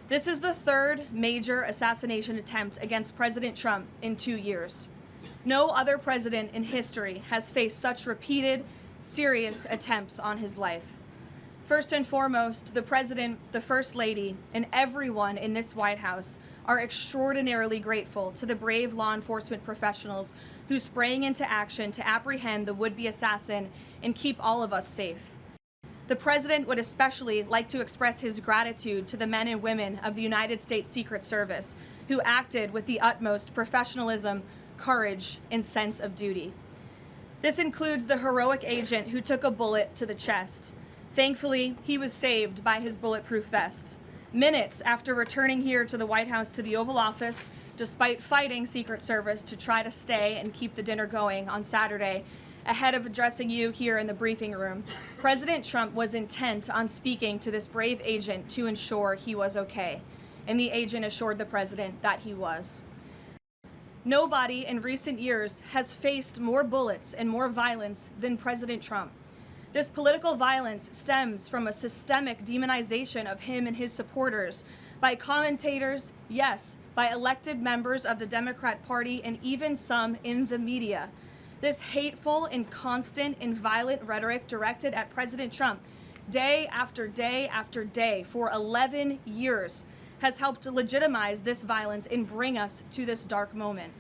This is the third major assassination attempt against President Trump in 2 years. No other president in history has faced such repeated, serious attempts on his life. First and foremost, the president, the first lady, and everyone in this White House are extraordinarily grateful to the brave law enforcement professionals who sprang into action to apprehend the would-be assassin and keep all of us safe. The president would especially like to express his gratitude to the men and women of the United States Secret Service who acted with the utmost professionalism, courage, and sense of duty. This includes the heroic agent who took a bullet to the chest. Thankfully, he was saved by his bulletproof vest. Minutes after returning here to the White House to the Oval Office, despite fighting Secret Service to try to stay and keep the dinner going on Saturday, ahead of addressing you here in the briefing room, President Trump was intent on speaking to this brave agent to ensure he was okay, and the agent assured the president that he was. Nobody in recent years has faced more bullets and more violence than President Trump. This political violence stems from a systemic demonization of him and his supporters by commentators, yes, by elected members of the Democrat Party, and even some in the media. This hateful and constant and violent rhetoric directed at President Trump day after day after day for 11 years has helped to legitimize this violence and bring us to this dark moment.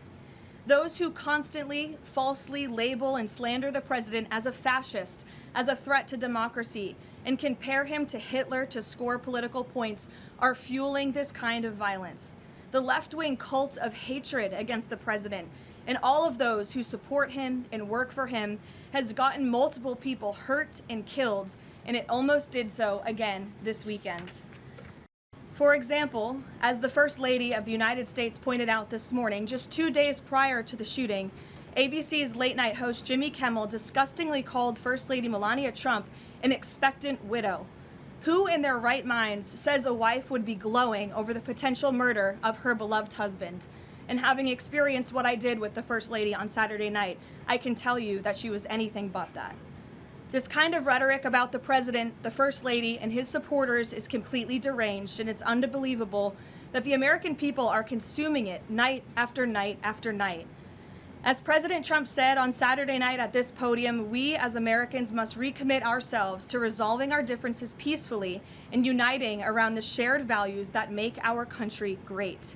Those who constantly falsely label and slander the president as a fascist, as a threat to democracy, and compare him to Hitler to score political points are fueling this kind of violence. The left-wing cult of hatred against the president and all of those who support him and work for him has gotten multiple people hurt and killed, and it almost did so again this weekend. For example, as the First Lady of the United States pointed out this morning, just 2 days prior to the shooting, ABC's late-night host Jimmy Kimmel disgustingly called First Lady Melania Trump an expectant widow. Who in their right minds says a wife would be glowing over the potential murder of her beloved husband? And having experienced what I did with the First Lady on Saturday night, I can tell you that she was anything but that. This kind of rhetoric about the president, the First Lady, and his supporters is completely deranged, and it's unbelievable that the American people are consuming it night after night after night. As President Trump said on Saturday night at this podium, we as Americans must recommit ourselves to resolving our differences peacefully and uniting around the shared values that make our country great.